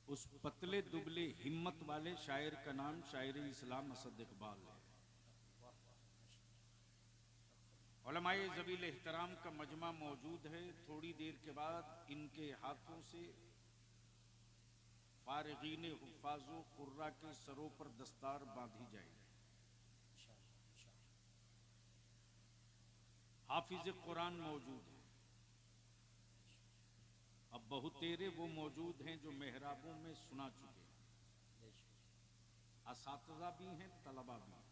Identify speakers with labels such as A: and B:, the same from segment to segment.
A: उस पतले दुबले हिम्मत वाले शायर का नाम शायर इस्लाम असद इकबाल है। उलमाए ज़बील एहतराम का मजमा मौजूद है। थोड़ी देर के बाद इनके हाथों से फारिगीन हुफ़ाज़ो कुर्रा के सरों पर दस्तार बांधी जाएगी। हाफिज कुरान मौजूद है। अब बहुतेरे वो मौजूद हैं जो मेहराबों में सुना चुके हैं। असातिज़ा भी हैं, तलबा भी हैं।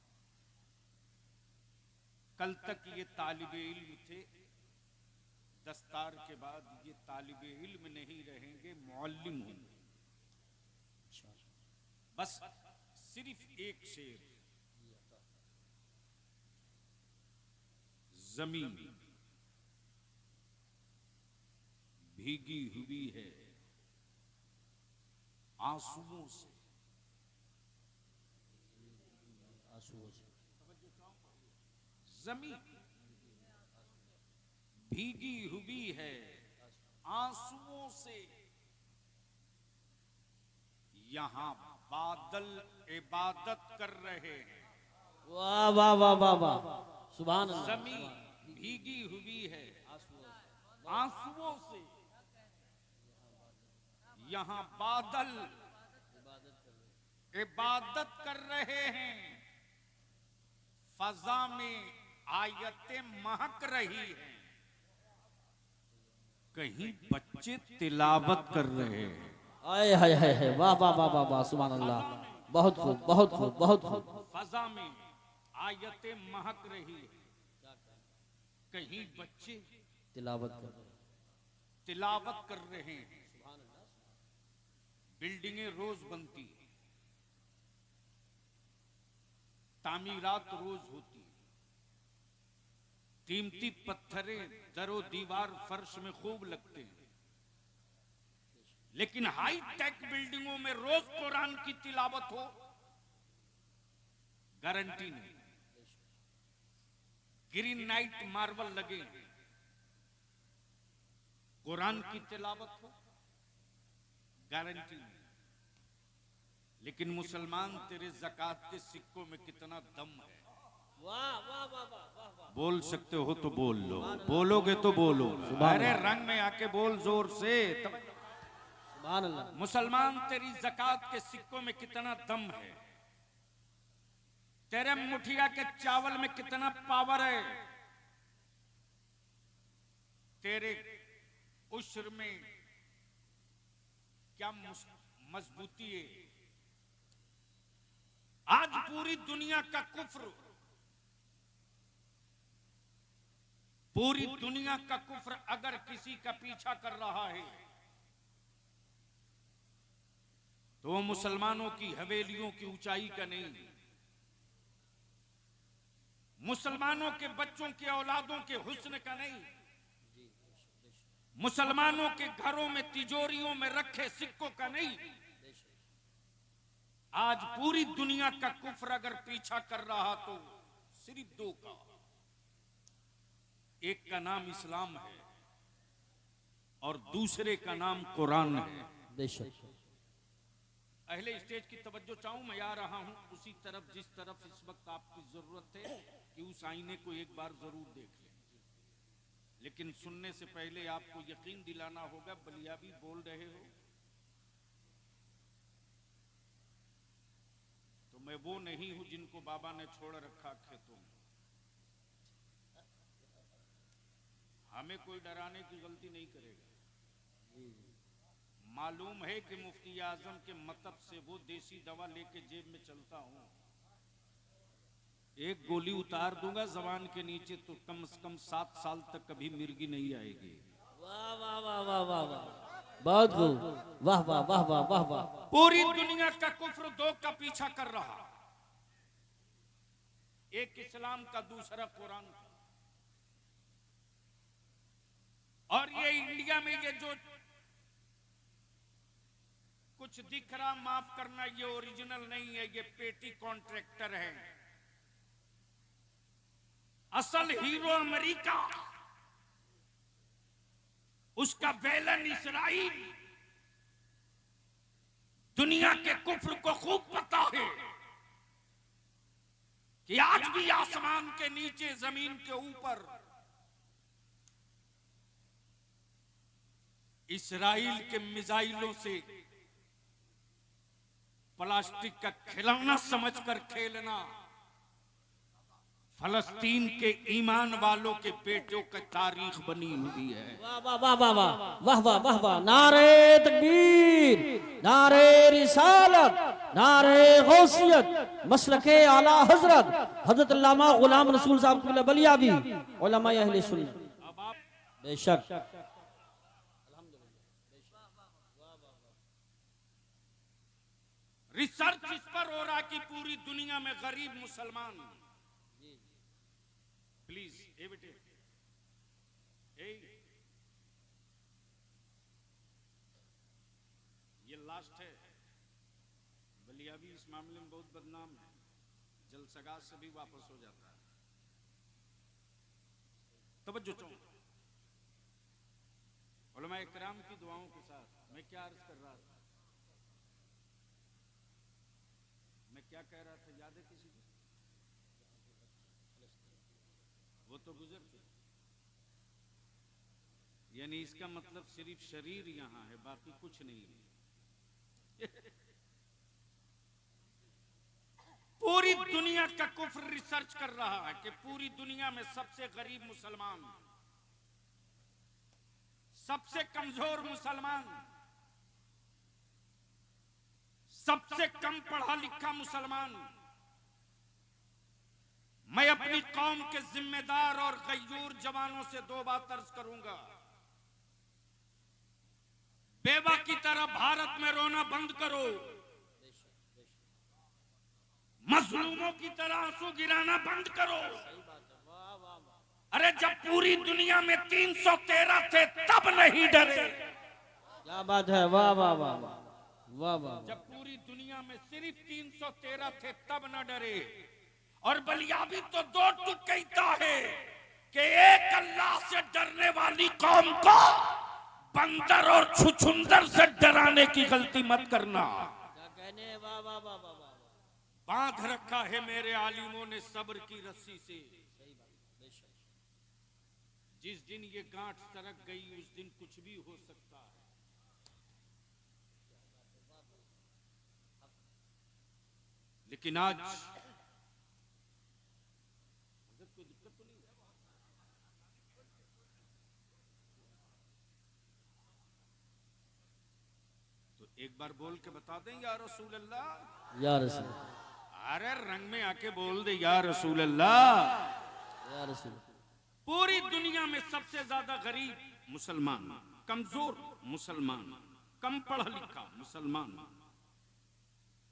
A: कल तक ये तालिबे इल्म थे, दस्तार के बाद ये तालिबे इल्म नहीं रहेंगे, मुअल्लिम होंगे। बस सिर्फ एक शेर, ज़मीन भीगी हुई है आंसुओं से। ज़मीन भीगी हुई है आंसुओं से, यहां बादल इबादत कर रहे हैं।
B: वाह वाह वाह वाह वाह, सुभान अल्लाह।
A: ज़मीन भीगी हुई है आंसुओं से, यहां बादल इबादत कर रहे हैं। फजा में आयतें महक रही हैं, कहीं बच्चे तिलावत कर रहे हैं।
B: आए हाय हाय हाय, वाह वाह वाह वाह वाह, सुभान अल्लाह। बहुत खूब बहुत खूब बहुत खूब।
A: फजा में आयतें महक रही है, कहीं बच्चे
B: तिलावत कर,
A: तिलावत कर रहे हैं। बिल्डिंगें रोज बनती हैं, तामीरात रोज होती है, कीमती पत्थरें दरो दीवार फर्श में खूब लगते हैं, लेकिन हाई टेक बिल्डिंगों में रोज कुरान की तिलावत हो, गारंटी नहीं। ग्रीन नाइट मार्बल लगे, कुरान की तिलावत हो, गारंटी नहीं। लेकिन मुसलमान तेरे ज़कात के सिक्कों में कितना दम है।
B: वाह वाह वाह वाह वाह।
A: बोल सकते हो तो बोल लो, बोलोगे तो बोलो। अरे रंग में आके बोल जोर से।
B: सुभान अल्लाह।
A: मुसलमान तेरी ज़कात के सिक्कों में कितना दम है, तेरे मुठिया के चावल में कितना पावर है, तेरे उश्र में क्या मजबूती है। आज पूरी दुनिया का कुफ्र, पूरी दुनिया का कुफ्र अगर किसी का पीछा कर रहा है तो वो मुसलमानों की हवेलियों की ऊंचाई का नहीं, मुसलमानों के बच्चों के औलादों के हुस्न का नहीं, मुसलमानों के घरों में तिजोरियों में रखे सिक्कों का नहीं। आज पूरी दुनिया का कुफ्र अगर पीछा कर रहा तो सिर्फ दो का, एक का नाम इस्लाम है और दूसरे का नाम कुरान है।
B: बेशक।
A: अहले स्टेज की तवज्जो चाहूं, मैं आ रहा हूं उसी तरफ जिस तरफ इस वक्त आपकी जरूरत है कि उस आईने को एक बार जरूर देख लें। लेकिन सुनने से पहले आपको यकीन दिलाना होगा, बलियाबी बोल रहे हो तो मैं वो नहीं हूं जिनको बाबा ने छोड़ रखा खेतों में। हमें कोई डराने की गलती नहीं करेगा। मालूम है कि मुफ्ती आजम के मतब से वो देसी दवा लेके जेब में चलता हूं, एक गोली उतार दूंगा जबान के नीचे तो कम से कम 7 साल तक कभी मिर्गी नहीं आएगी।
B: वाह वाह वाह वाह वाह वाह, बहुत खूब। वाह वाह वाह वाह वाह वाह।
A: पूरी दुनिया का कुफ्र दो का पीछा कर रहा, एक इस्लाम का, दूसरा कुरान का। और ये इंडिया में ये जो कुछ दिख रहा, माफ करना, ये ओरिजिनल नहीं है, ये पेटी कॉन्ट्रैक्टर है। असल हीरो अमेरिका, उसका बेलन इसराइल दुनिया के कुफ्र को खूब पता है कि आज भी आसमान के नीचे जमीन के ऊपर इसराइल के मिसाइलों से प्लास्टिक का खिलौना समझकर खेलना फलस्तीन के ईमान वालों के बेटों की तारीख बनी हुई है।
B: वाह वाह वाह वाह वाह वाह वाह वाह वाह, नारे तकबीर, नारे रिसालत, नारे गौसियत, मसलके आला हजरत हजरत अल्लामा गुलाम रसूल साहब बलियावी उलमा अहले सुन्नत। बेशक
A: रिसर्च इस पर हो रहा कि पूरी दुनिया में गरीब मुसलमान, प्लीज ए बेटे ये लास्ट है। बलियावी इस मामले में बहुत बदनाम है, जलसगाह से भी वापस हो जाता है। तवज्जो चाहूं उलमा इकराम की दुआओं के साथ मैं क्या अर्ज कर रहा था, मैं क्या कह रहा था याद है किसी को? वो तो गुजर चुका। यानी इसका मतलब सिर्फ शरीर यहां है, बाकी कुछ नहीं है। पूरी दुनिया का कुफ्र रिसर्च कर रहा है कि पूरी दुनिया में सबसे गरीब मुसलमान, सबसे कमजोर मुसलमान, सबसे कम पढ़ा लिखा मुसलमान, मैं अपनी कौम के जिम्मेदार और गयूर जवानों से दो बात अर्ज करूंगा। बेवा की तरह भारत में रोना बंद करो, मजलूमों की तरह आंसू गिराना बंद करो। अरे जब पूरी दुनिया में 313 थे तब नहीं डरे।
B: क्या बात है, वाह वाह वाह वाह वाह।
A: जब पूरी दुनिया में सिर्फ 313 थे तब न डरे। और बलियावी तो दो टुक कहता है कि एक अल्लाह से डरने वाली कौम को बंदर और छुछुंदर से डराने की गलती मत करना।
B: क्या कहने, वाह वाह वाह वाह वाह।
A: बांध रखा है मेरे आलिमों ने सब्र की रस्सी से। जिस दिन ये गांठ सरक गई उस दिन कुछ भी हो सकता है। लेकिन आज कोई दिक्कत तो नहीं है। तो एक बार बोल के बता दें या रसूल अल्लाह,
B: या रसूल।
A: अरे रंग में आके बोल दे या रसूल अल्लाह,
B: या रसूल।
A: पूरी दुनिया में सबसे ज्यादा गरीब मुसलमान, कमजोर मुसलमान, कम पढ़ा लिखा मुसलमान,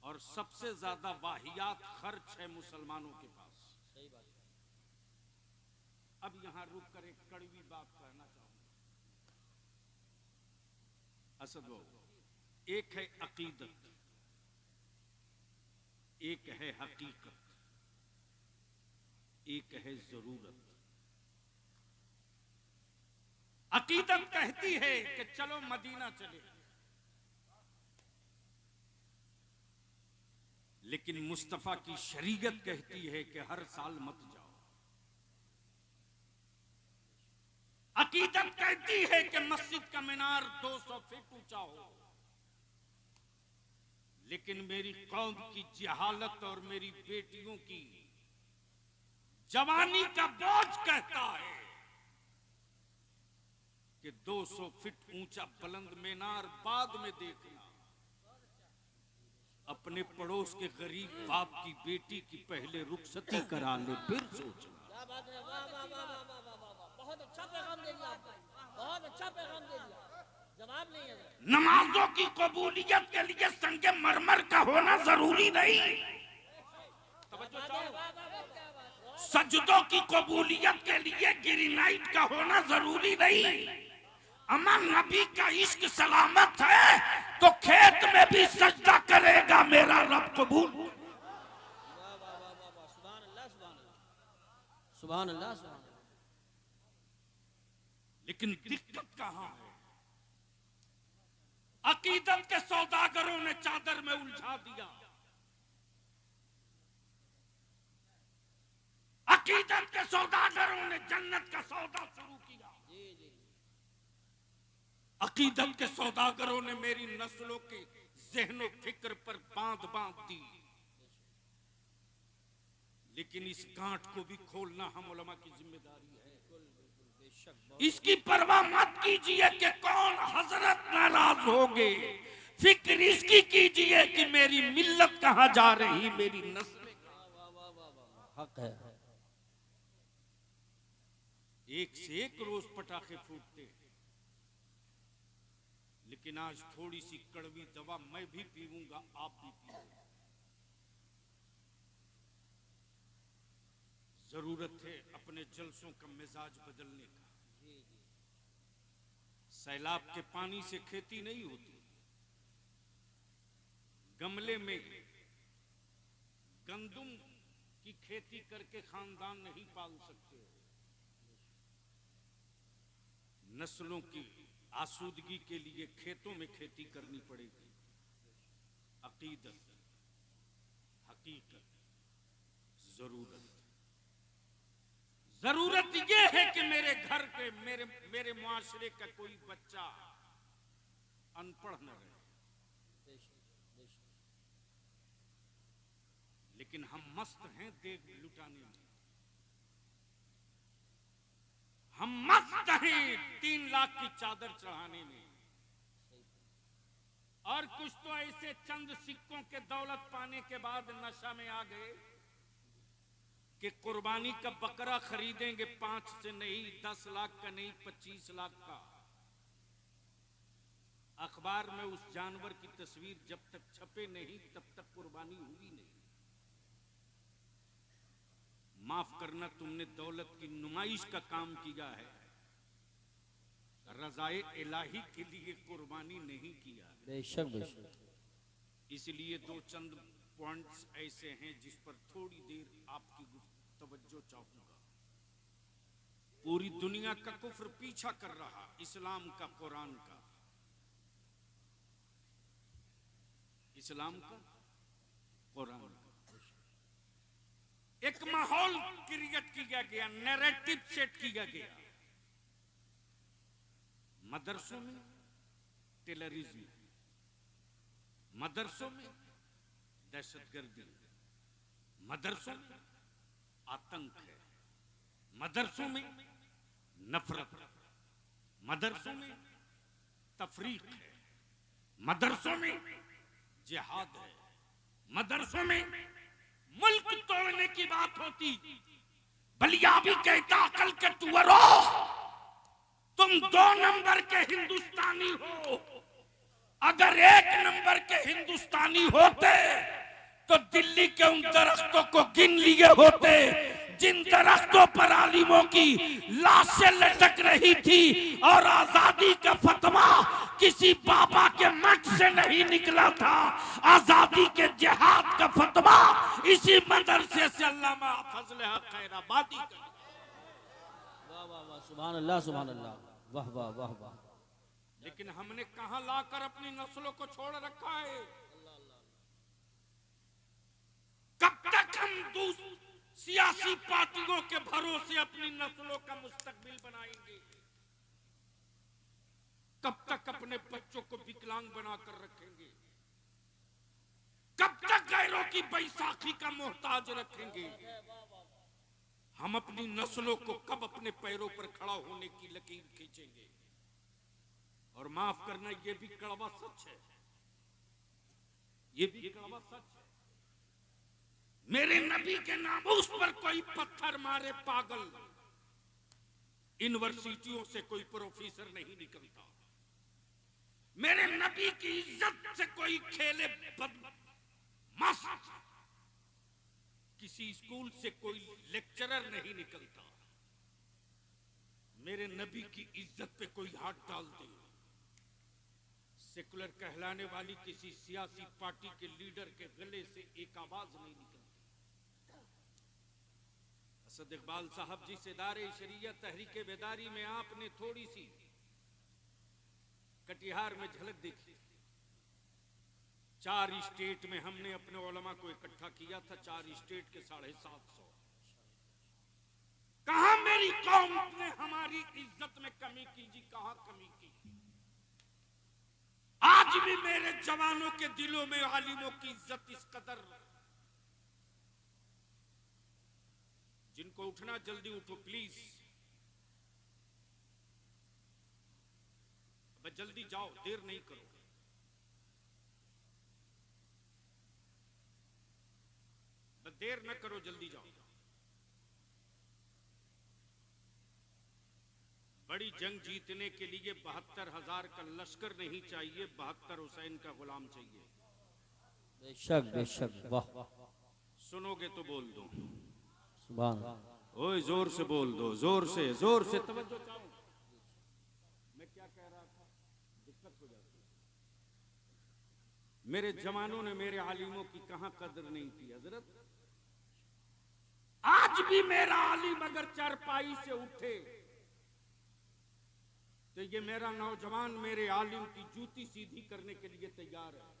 A: और सबसे ज्यादा वाहियात खर्च है मुसलमानों के पास।
B: सही बात है।
A: अब यहां रुक कर एक कड़वी बात कहना चाहूंगा। असद बाबू, एक है अकीदत, एक है हकीकत, एक है जरूरत। अकीदत कहती है कि चलो मदीना चले, लेकिन मुस्तफा की शरीयत कहती है कि हर साल मत जाओ। अकीदत कहती है कि मस्जिद का मीनार 200 फीट ऊंचा हो, लेकिन मेरी कौम की जहालत और मेरी बेटियों की जवानी का बोझ कहता है कि 200 फीट ऊंचा बुलंद मीनार बाद में देखना, अपने पड़ोस के गरीब बाप की बेटी की पहले रुखसती करा ले फिर सोचना।
B: क्या बात है, वाह वाह वाह वाह वाह वाह वाह। बहुत अच्छा पैगाम दे दिया आपने, बहुत अच्छा पैगाम दे दिया, जवाब नहीं है।
A: नमाजों की कबूलियत के लिए संगे मरमर का होना जरूरी नहीं। सजदों की कबूलियत के लिए ग्रेनाइट का होना जरूरी नहीं। अमन नबी का इश्क सलामत है तो खेत में भी सजदा करेगा मेरा रब कबूल।
B: सुभान अल्लाह सुभान अल्लाह।
A: लेकिन दिक्कत कहां है? अकीदत के सौदागरों ने चादर में उलझा दिया। अकीदत के सौदागरों ने जन्नत का सौदा शुरू किया। अकीदत के सौदागरों ने मेरी नस्लों के ज़हनो फिक्र पर बांध दी। लेकिन इस गांठ को भी खोलना हम उलमा की जिम्मेदारी है। इसकी परवाह मत कीजिए कि कौन हजरत नाराज होंगे, फिक्र इसकी कीजिए कि मेरी मिल्लत कहां जा रही, मेरी नस्ल
B: हक है।
A: एक से एक रोज पटाखे फूटते हैं, लेकिन आज थोड़ी सी कड़वी दवा मैं भी पीऊंगा, आप भी पीऊंगा। जरूरत है अपने जलसों का मिजाज बदलने का। सैलाब के पानी से खेती नहीं होती। गमले में गंदुम की खेती करके खानदान नहीं पाल सकते हो। नस्लों की आसूदगी के लिए खेतों में खेती करनी पड़ेगी। अकीदत, हकीकत, जरूरत यह है कि मेरे घर के मेरे मुआशरे का कोई बच्चा अनपढ़ न रहे। लेकिन हम मस्त हैं देख लुटाने में। हम मस्त हैं 3 लाख की चादर चढ़ाने में। और कुछ तो ऐसे चंद सिक्कों के दौलत पाने के बाद नशा में आ गए कि कुर्बानी का बकरा खरीदेंगे 5 से नहीं, 10 लाख का नहीं, 25 लाख का। अखबार में उस जानवर की तस्वीर जब तक छपे नहीं तब तक कुर्बानी हुई नहीं। माफ करना, तुमने दौलत की नुमाइश का काम किया है, रज़ाए इलाही के लिए कुर्बानी नहीं किया।
B: बेशक बेशक।
A: इसलिए 2 चंद पॉइंट्स ऐसे हैं जिस पर थोड़ी देर आपकी तवज्जो चाहूंगा। पूरी दुनिया का कुफ्र पीछा कर रहा, इस्लाम का, कुरान का, इस्लाम का, कुरान का। एक माहौल क्रिएट किया गया, नैरेटिव सेट किया गया। मदरसों में टेररिज्म, मदरसों में दहशतगर्दी, मदरसों में आतंक है, मदरसों में नफरत, मदरसों में तफरीक है, मदरसों में जिहाद है, मदरसों में मुल्क तोड़ने की बात होती। बलिया भी कहता अकल के टुअरो, तुम 2 नंबर के हिंदुस्तानी हो। अगर 1 नंबर के हिंदुस्तानी होते तो दिल्ली के उन दरख्तों को गिन लिए होते जिन दरख्तों पर आलिमों की लाशें लटक रही थी। और आजादी का फतवा किसी बाबा के मठ से नहीं निकला था। आजादी के जिहाद का फतवा इसी मदरसे से अल्लामा फजल हक खैराबादी का।
B: वाह वाह वाह, सुभान अल्लाह सुभान अल्लाह, वाह वाह वाह वाह।
A: लेकिन हमने कहां लाकर अपनी नस्लों को छोड़ रखा है? कब तक हम सियासी पार्टियों के भरोसे अपनी नस्लों का मुस्तकबिल बनाएंगे? कब तक अपने बच्चों को विकलांग बनाकर रखेंगे? कब तक गैरों की बैसाखी का मोहताज रखेंगे? हम अपनी नस्लों को कब अपने पैरों पर खड़ा होने की लकीर खींचेंगे? और माफ करना, ये भी कड़वा सच है, ये भी कड़वा सच है। मेरे नबी के नामूस पर कोई पत्थर मारे पागल, यूनिवर्सिटियों से कोई प्रोफेसर नहीं निकलता। मेरे नबी की इज्जत से कोई खेले मस्त, किसी स्कूल से कोई लेक्चरर नहीं निकलता। मेरे नबी की इज्जत पे कोई हाथ डाल दे, सेकुलर कहलाने वाली किसी सियासी पार्टी के लीडर के गले से एक आवाज नहीं निकलती। असद इकबाल साहब जी से दारे शरीयत तहरीक बेदारी में आपने थोड़ी सी कटिहार में झलक देखी। 4 स्टेट में हमने अपने उलमा को इकट्ठा किया था, 4 स्टेट के 750। कहां मेरी कौम ने हमारी इज्जत में कमी की जी, कहां कमी की? आज भी मेरे जवानों के दिलों में आलिमों की इज्जत इस कदर। जिनको उठना जल्दी उठो प्लीज, अब जल्दी जाओ, देर नहीं करो। देर न करो, जल्दी जाओ। बड़ी जंग जीतने के लिए 72,000 का लश्कर नहीं चाहिए, 72 हुसैन का गुलाम चाहिए।
B: बेशक बेशक, वाह।
A: सुनोगे तो बोल दो,
B: सुभान अल्लाह।
A: ओए जोर से बोल दो, जोर से तवज्जो चाहो। मैं क्या कह रहा था, दिक्कत हो जाती है। मेरे जवानों ने मेरे आलिमों की कहां कदर नहीं की हजरत। आज भी मेरा आलिम अगर चारपाई से उठे तो ये मेरा नौजवान मेरे आलिम की जूती सीधी करने के लिए तैयार है।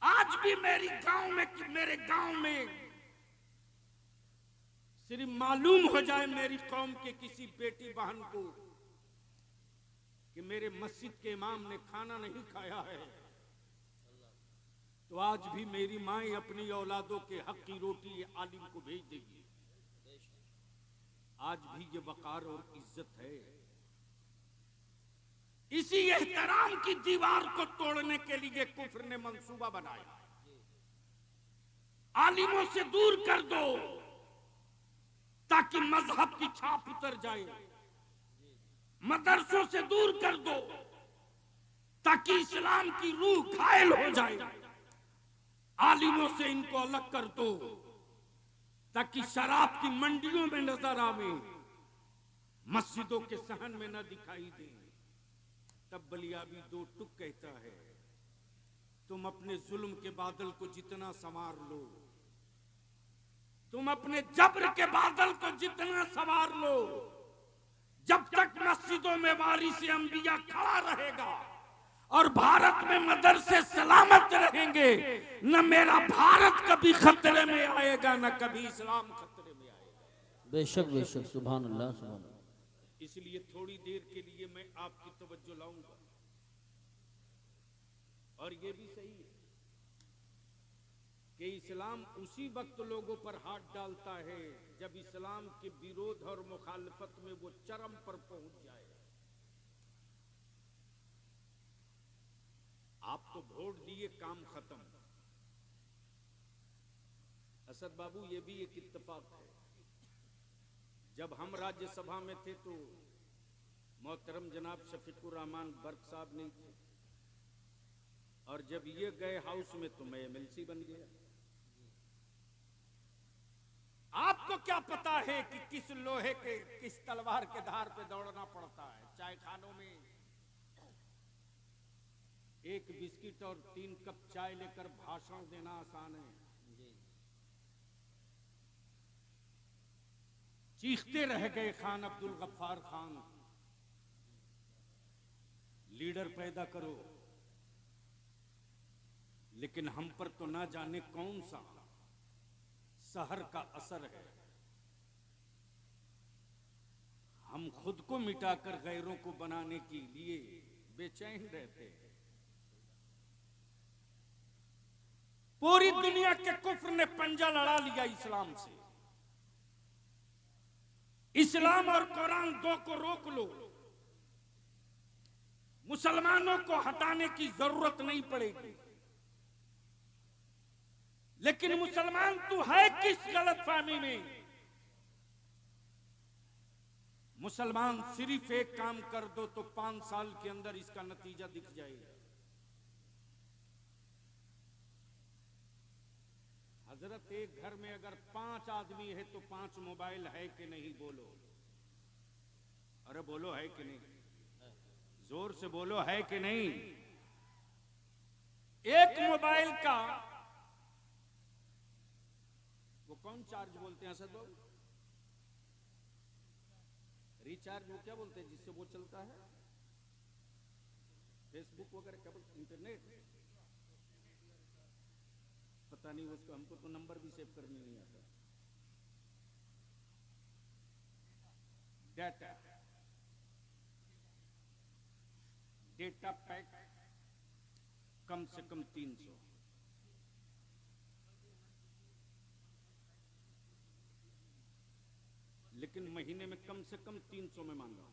A: आज भी मेरे गांव में सिर्फ मालूम हो जाए मेरी कौम के किसी बेटी बहन को कि मेरे मस्जिद के इमाम ने खाना नहीं खाया है, तो आज भी मेरी माएं अपनी औलादों के हक की रोटी आलिम को भेज देगी। आज भी ये वकार और इज्जत है। इसी एहतराम की दीवार को तोड़ने के लिए कुफ्र ने मंसूबा बनाया। आलिमों से दूर कर दो ताकि मजहब की छाप उतर जाए, मदरसों से दूर कर दो ताकि इस्लाम की रूह घायल हो जाए, आलिमों से इनको अलग कर दो ताकि शराब की मंडियों में नजर आवे, मस्जिदों के सहन में न दिखाई दे। तब बलियाबी 2 टुक कहता है, तुम अपने जुल्म के बादल को जितना संवार लो, तुम अपने जब्र के बादल को जितना संवार लो, जब तक मस्जिदों में वारिस अंबिया खड़ा रहेगा और भारत में मदरसे सलामत रहेंगे, न मेरा भारत कभी खतरे में आएगा, न कभी इस्लाम खतरे में आएगा।
B: बेशक बेशक, सुभान अल्लाह सुभान अल्लाह।
A: इसलिए थोड़ी देर के लिए मैं आपकी तवज्जो लाऊंगा। और ये भी सही है कि इस्लाम उसी वक्त लोगों पर हाथ डालता है जब इस्लाम के विरोध और मुखालफत में वो चरम पर पहुंच जाए। आप तो वोट दिए, काम खत्म। असद बाबू, ये भी एक इत्तेफाक है, जब हम राज्यसभा में थे तो मोहतरम जनाब शफीकुर रहमान बर्क साहब नहीं थे, और जब ये गए हाउस में तो मैं एमएलसी बन गया। आपको क्या पता है कि किस लोहे के, किस तलवार के धार पे दौड़ना पड़ता है। चाय खानों में 1 बिस्किट और 3 कप चाय लेकर भाषण देना आसान है। चीखते रह गए खान अब्दुल गफ्फार खान, लीडर पैदा करो, लेकिन हम पर तो ना जाने कौन सा सहर का असर है। हम खुद को मिटाकर गैरों को बनाने के लिए बेचैन रहते हैं। पूरी दुनिया के कुफ्र ने पंजा लड़ा लिया इस्लाम से। इस्लाम और कुरान 2 को रोक लो, मुसलमानों को हटाने की जरूरत नहीं पड़ेगी। लेकिन मुसलमान तू है किस गलतफहमी में? मुसलमान सिर्फ एक काम कर दो तो 5 साल के अंदर इसका नतीजा दिख जाएगा। हजरत, एक घर में अगर 5 आदमी है तो 5 मोबाइल है कि नहीं? बोलो, अरे बोलो, है कि नहीं? जोर से बोलो, है कि नहीं? एक मोबाइल का कौन चार्ज बोलते हैं असद बाबू? रिचार्ज वो क्या बोलते हैं जिससे वो चलता है? फेसबुक वगैरह क्या बोलते? इंटरनेट? पता नहीं उसको, हमको तो नंबर भी सेव करने नहीं आता। डाटा, डेटा पैक कम से कम 300। लेकिन महीने में कम से कम 300 में मांगा।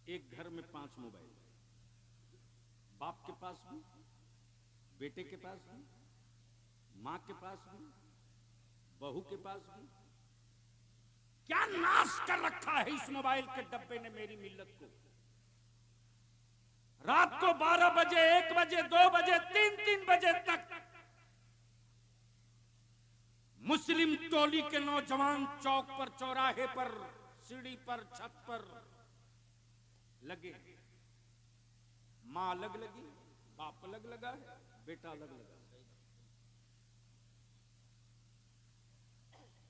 A: एक घर में 5 मोबाइल, बाप के पास भी, बेटे के पास भी, मां के पास भी, बहू के पास भी। क्या नाश कर रखा है इस मोबाइल के डब्बे ने मेरी मिल्लत को। रात को 12 बजे, 1 बजे, 2 बजे, 3 बजे तक मुस्लिम टोली के नौजवान चौक पर, चौराहे पर, सीढ़ी पर, छत पर लगे। मां अलग लगी, बाप अलग लगा है, बेटा अलग लगा।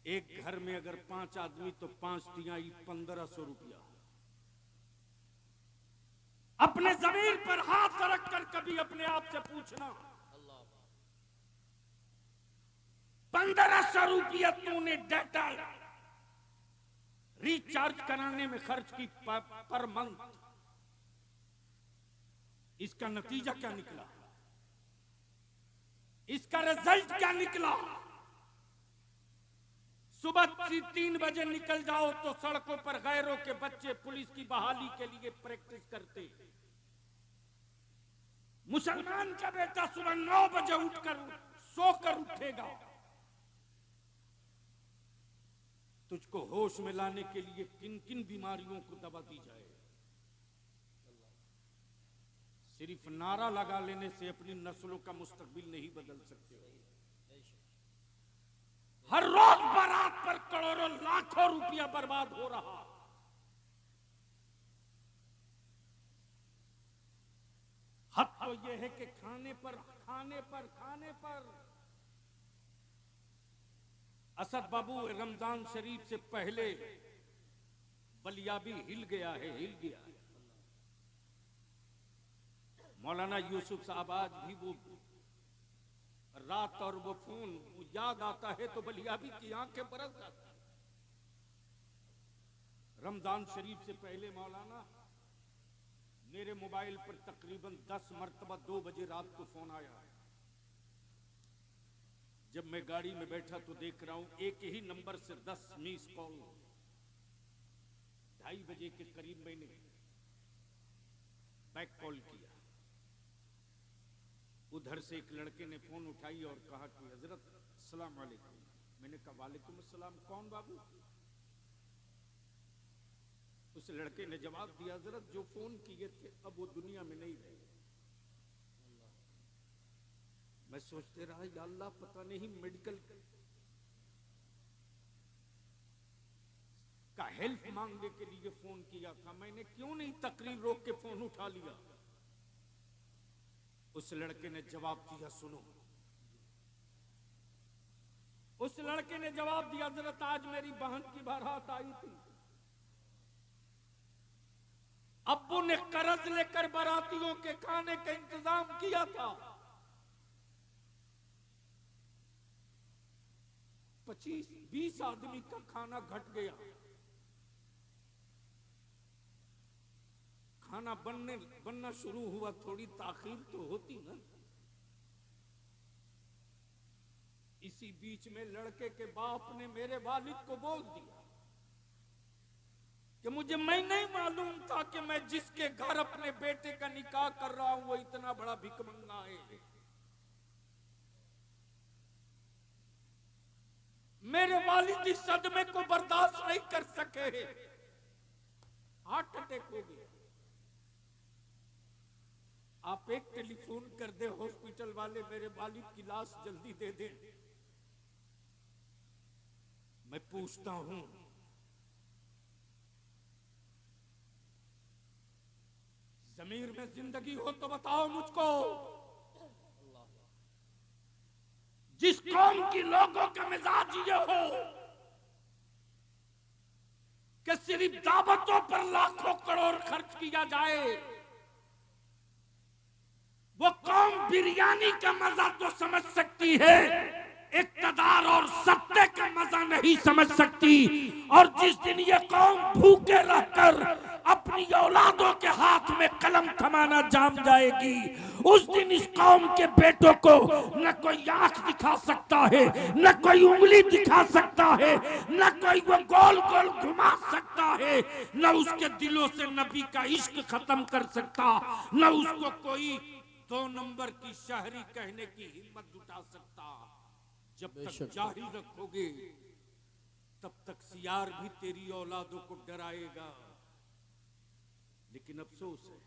A: एक घर में अगर 5 आदमी तो 5 तिहाई 1500 रुपया। अपने जमीन पर हाथ रख कर कभी अपने आप से पूछना, 1500 रुपया तूने डाटा रिचार्ज कराने में खर्च की पर मंथ, इसका नतीजा क्या निकला? इसका रिजल्ट क्या निकला? सुबह 3 बजे निकल जाओ तो सड़कों पर गैरों के बच्चे पुलिस की बहाली के लिए प्रैक्टिस करते। मुसलमान का बेटा सुबह 9 बजे उठकर सोकर उठेगा। तुझको होश में लाने के लिए किन किन बीमारियों को दवा दी जाए। सिर्फ नारा लगा लेने से अपनी नस्लों का मुस्तकबिल नहीं बदल सकते। हर रोज बारात पर करोड़ों लाखों रुपया बर्बाद हो रहा। हद तो यह है कि खाने पर असद बाबू, रमजान शरीफ से पहले बलिया भी हिल गया है। मौलाना यूसुफ साहब आज भी वो रात और वो फोन याद आता है तो बलिया भी की आंखें बरस जाती। रमजान शरीफ से पहले मौलाना मेरे मोबाइल पर तकरीबन 10 मरतबा 2 बजे रात को फोन आया। जब मैं गाड़ी में बैठा तो देख रहा हूं एक ही नंबर से 10 मिस कॉल। 2:30 बजे के करीब मैंने बैक कॉल किया। उधर से एक लड़के ने फोन उठाई और कहा कि हजरत अस्सलाम वालेकुम। मैंने कहा वालेकुम अस्सलाम, कौन बाबू? उस लड़के ने जवाब दिया, हजरत जो फोन किए थे अब वो दुनिया में नहीं रहे। मैं सोचते रहा या अल्लाह, पता नहीं मेडिकल का हेल्प मांगने के लिए फोन किया था, मैंने क्यों नहीं तकरीर रोक के फोन उठा लिया। उस लड़के ने जवाब दिया, सुनो। उस लड़के ने जवाब दिया, हजरत आज मेरी बहन की बारात आई थी। अब्बू ने कर्ज लेकर बारातियों के खाने का इंतजाम किया था। 25-20 आदमी का खाना घट गया। खाना बनना शुरू हुआ, थोड़ी ताखीर तो होती ना। इसी बीच में लड़के के बाप ने मेरे वालिद को बोल दिया कि मुझे मैं नहीं मालूम था कि मैं जिसके घर अपने बेटे का निकाह कर रहा हूं वो इतना बड़ा भिखमंगा है। मेरे वालिद इस सदमे को बर्दाश्त नहीं कर सके, हार्ट अटैक हो गया। आप एक टेलीफोन कर दे हॉस्पिटल वाले, मेरे वालिद की लाश जल्दी दे दे। मैं पूछता हूं, ज़मीर में जिंदगी हो तो बताओ मुझको। जिस कौम की लोगों का मिजाज ये हो कि सिर्फ दावतों पर लाखों करोड़ खर्च किया जाए, वो कौम बिरयानी का मजा तो समझ सकती है, इक्तदार और सत्ते का मजा नहीं समझ सकती। और जिस दिन ये कौम भूखे रहकर अपनी औलादों के हाथ में कलम थमाना जाम जाएगी, उस दिन इस कौम के बेटों को न कोई आंख दिखा सकता है, न कोई उंगली दिखा सकता है, न कोई वो गोल गोल घुमा सकता है, न उसके दिलों से नबी का इश्क खत्म कर सकता, न उसको कोई 2 नंबर की शहरी कहने की हिम्मत जुटा सकता। जब तक जाहिल रखोगे तब तक सियार भी तेरी औलादों को डराएगा। लेकिन अफसोस है,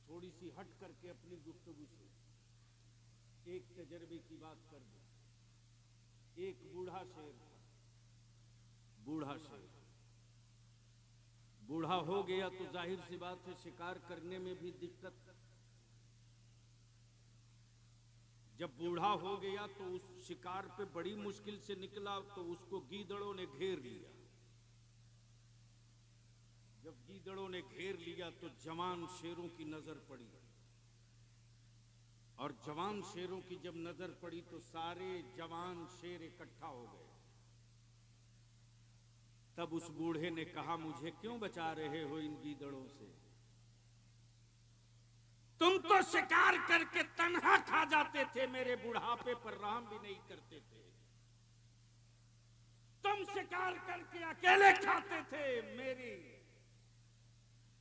A: थोड़ी सी हट करके अपनी गुफ्तगू से एक तजर्बे की बात कर दो। एक बूढ़ा शेर था, बूढ़ा शेर बूढ़ा हो गया तो जाहिर सी बात है शिकार करने में भी दिक्कत। जब बूढ़ा हो गया तो उस शिकार पे बड़ी मुश्किल से निकला तो उसको गीदड़ों ने घेर लिया। जब गीदड़ों ने घेर लिया तो जवान शेरों की नजर पड़ी, और जवान शेरों की जब नजर पड़ी तो सारे जवान शेर इकट्ठा हो गए। तब उस बूढ़े ने कहा, मुझे क्यों बचा रहे हो इन गीदड़ों से? तुम तो शिकार करके तन्हा खा जाते थे, मेरे बुढ़ापे पर रहम भी नहीं करते थे। तुम शिकार करके अकेले खाते थे,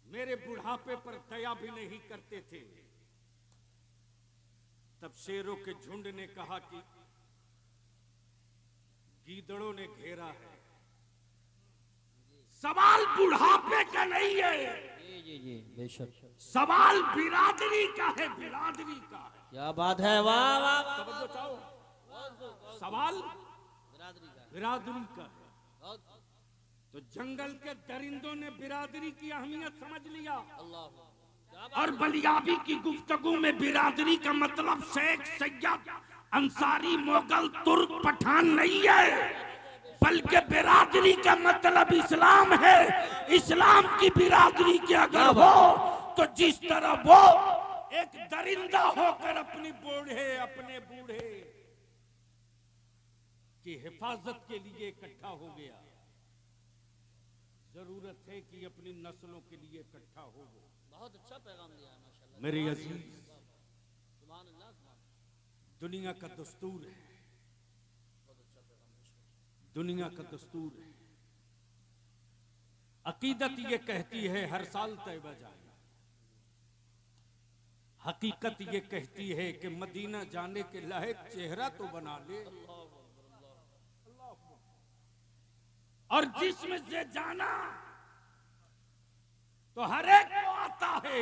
A: मेरे बुढ़ापे पर दया भी नहीं करते थे। तब शेरों के झुंड ने कहा कि गीदड़ों ने घेरा है, सवाल बुढ़ापे का नहीं है,
B: जी बेशक
A: सवाल बिरादरी का है, बिरादरी का है।
B: क्या बात है, वाह वाह वाह,
A: तवज्जो चाहो, सवाल बिरादरी का है। तो जंगल के दरिंदों ने बिरादरी की अहमियत समझ लिया, और बलियाबी की गुफ्तगू में बिरादरी का मतलब शेख, सैयद, अंसारी, मोगल, तुर्क, पठान नहीं है, बल्कि बिरादरी का मतलब इस्लाम है। इस्लाम की बिरादरी के अगर हो तो जिस तरह वो एक दरिंदा होकर अपने बूढ़े की हिफाजत के लिए इकट्ठा हो गया, जरूरत है कि अपनी नस्लों के लिए इकट्ठा हो।
B: बहुत अच्छा पैगाम दिया है माशाल्लाह।
A: मेरे अजीज,
B: सुभान अल्लाह,
A: दुनिया का दस्तूर है, दुनिया का दस्तूर है। अकीदत ये कहती है हर साल तैबा जाए, हकीकत ये कहती है कि मदीना जाने के लायक चेहरा तो बना ले। और जिसमें से जाना तो हर एक को आता है,